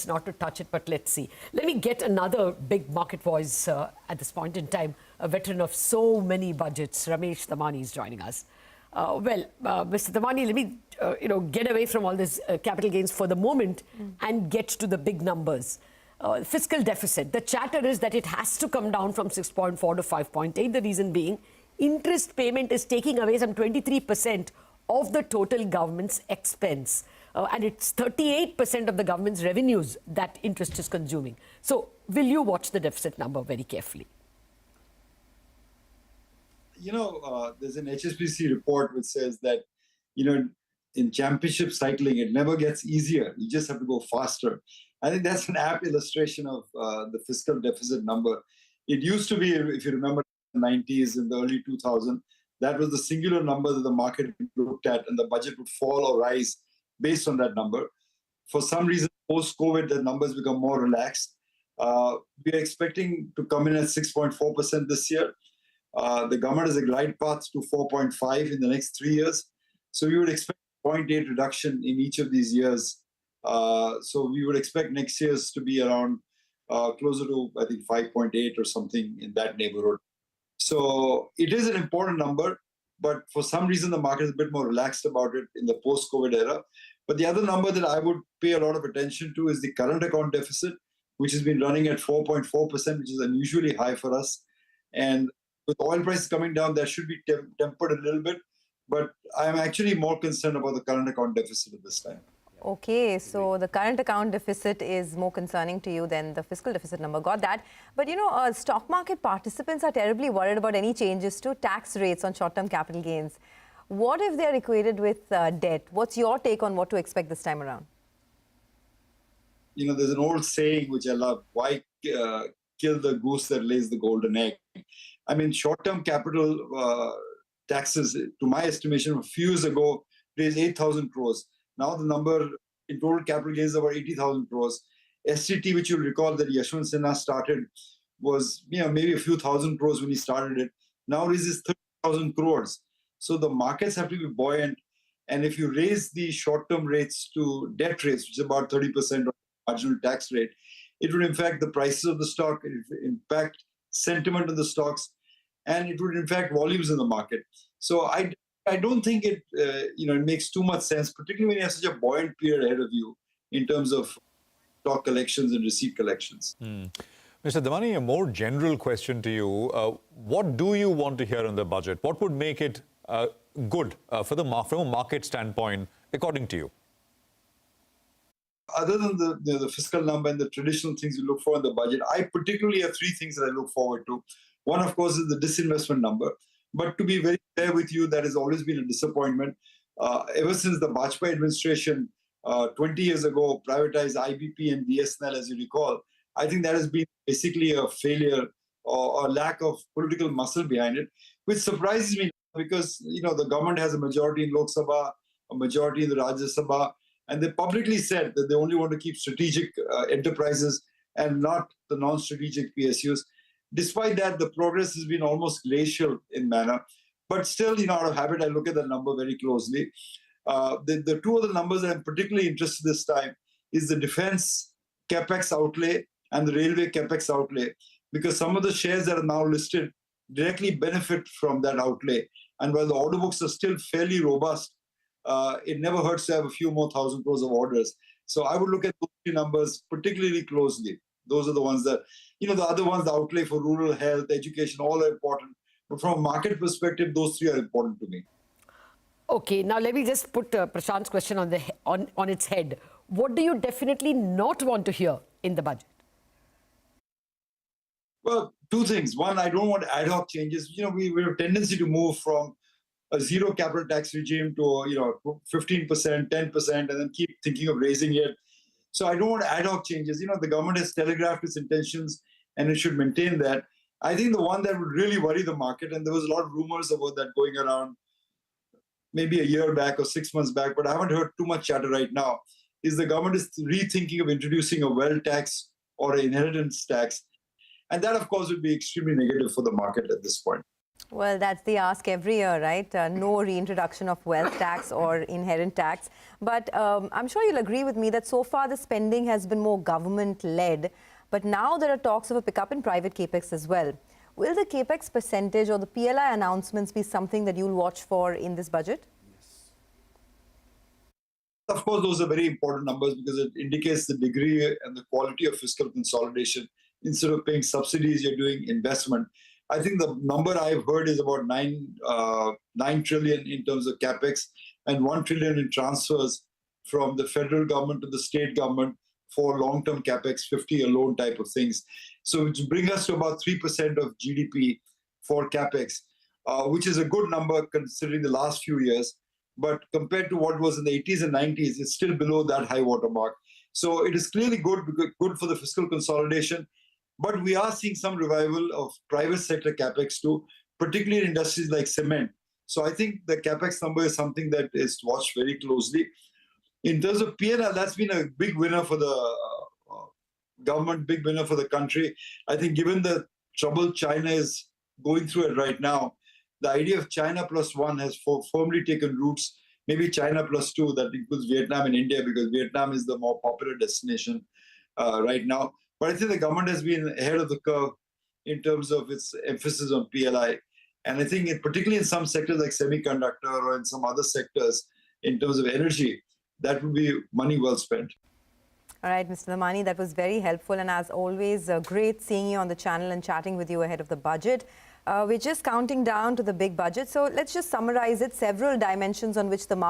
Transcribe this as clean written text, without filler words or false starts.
best not to touch it, but let's see. Let me get another big market voice at this point in time, a veteran of so many budgets. Ramesh Damani is joining us. Mr. Damani, let me get away from all this capital gains for the moment and get to the big numbers. Fiscal deficit. The chatter is that it has to come down from 6.4 to 5.8. The reason being, interest payment is taking away some 23% of the total government's expense. And it's 38% of the government's revenues that interest is consuming. So will you watch the deficit number very carefully? There's an HSBC report which says that, in championship cycling, it never gets easier. You just have to go faster. I think that's an apt illustration of the fiscal deficit number. It used to be, if you remember, in the 90s and the early 2000s, that was the singular number that the market looked at, and the budget would fall or rise based on that number. For some reason, post-COVID, the numbers become more relaxed. We're expecting to come in at 6.4% this year. The government has a glide path to 4.5 in the next 3 years. So we would expect 0.8 reduction in each of these years. So we would expect next year's to be around closer to, I think, 5.8 or something in that neighborhood. So it is an important number, but for some reason, the market is a bit more relaxed about it in the post-COVID era. But the other number that I would pay a lot of attention to is the current account deficit, which has been running at 4.4%, which is unusually high for us. And with oil prices coming down, that should be tempered a little bit. But I'm actually more concerned about the current account deficit at this time. Okay, so the current account deficit is more concerning to you than the fiscal deficit number. Got that. But, stock market participants are terribly worried about any changes to tax rates on short-term capital gains. What if they're equated with debt? What's your take on what to expect this time around? There's an old saying which I love: why kill the goose that lays the golden egg? I mean, short-term capital taxes, to my estimation, a few years ago, raised 8,000 crores. Now the number in total capital gains is about 80,000 crores. STT, which you'll recall that Yashwant Sinha started, was maybe a few thousand crores when he started it. Now raises 30,000 crores. So the markets have to be buoyant. And if you raise the short-term rates to debt rates, which is about 30% of marginal tax rate, it would impact the prices of the stock, it would impact sentiment of the stocks, and it would impact volumes in the market. So I don't think it makes too much sense, particularly when you have such a buoyant period ahead of you in terms of stock collections and receipt collections. Mr. Damani, a more general question to you. What do you want to hear on the budget? What would make it good from a market standpoint, according to you? Other than the fiscal number and the traditional things you look for in the budget, I particularly have three things that I look forward to. One, of course, is the disinvestment number. But to be very fair with you, that has always been a disappointment. Ever since the Bajpayee administration 20 years ago privatized IBP and BSNL, as you recall, I think that has been basically a failure or lack of political muscle behind it, which surprises me because, the government has a majority in Lok Sabha, a majority in the Rajya Sabha, and they publicly said that they only want to keep strategic enterprises and not the non-strategic PSUs. Despite that, the progress has been almost glacial in manner. But still, out of habit, I look at the number very closely. The two other numbers that I'm particularly interested this time is the defense capex outlay and the railway capex outlay, because some of the shares that are now listed directly benefit from that outlay. And while the order books are still fairly robust, it never hurts to have a few more thousand crores of orders. So I would look at those three numbers particularly closely. Those are the ones that, the other ones, the outlay for rural health, education, all are important. But from a market perspective, those three are important to me. Okay, now let me just put Prashant's question on its head. What do you definitely not want to hear in the budget? Well, two things. One, I don't want ad hoc changes. We have a tendency to move from a zero capital tax regime to 15%, 10%, and then keep thinking of raising it. So I don't want ad hoc changes. The government has telegraphed its intentions and it should maintain that. I think the one that would really worry the market, and there was a lot of rumors about that going around maybe a year back or 6 months back, but I haven't heard too much chatter right now, is the government is rethinking of introducing a wealth tax or an inheritance tax. And that, of course, would be extremely negative for the market at this point. Well, that's the ask every year, right? No reintroduction of wealth tax or inherent tax. But I'm sure you'll agree with me that so far the spending has been more government-led. But now there are talks of a pickup in private capex as well. Will the capex percentage or the PLI announcements be something that you'll watch for in this budget? Of course, those are very important numbers because it indicates the degree and the quality of fiscal consolidation. Instead of paying subsidies, you're doing investment. I think the number I've heard is about 9 trillion in terms of capex and 1 trillion in transfers from the federal government to the state government for long-term capex, 50 a loan type of things. So which bring us to about 3% of GDP for capex, which is a good number considering the last few years. But compared to what was in the 80s and 90s, it's still below that high water mark. So it is clearly good for the fiscal consolidation. But we are seeing some revival of private sector capex too, particularly in industries like cement. So I think the capex number is something that is watched very closely. In terms of PNL, that's been a big winner for the government, big winner for the country. I think given the trouble China is going through it right now, the idea of China plus one has firmly taken roots. Maybe China plus two, that includes Vietnam and India, because Vietnam is the more popular destination right now. But I think the government has been ahead of the curve in terms of its emphasis on PLI. And I think particularly in some sectors like semiconductor or in some other sectors in terms of energy, that would be money well spent. All right, Mr. Damani, that was very helpful. And as always, great seeing you on the channel and chatting with you ahead of the budget. We're just counting down to the big budget. So let's just summarize it. Several dimensions on which the market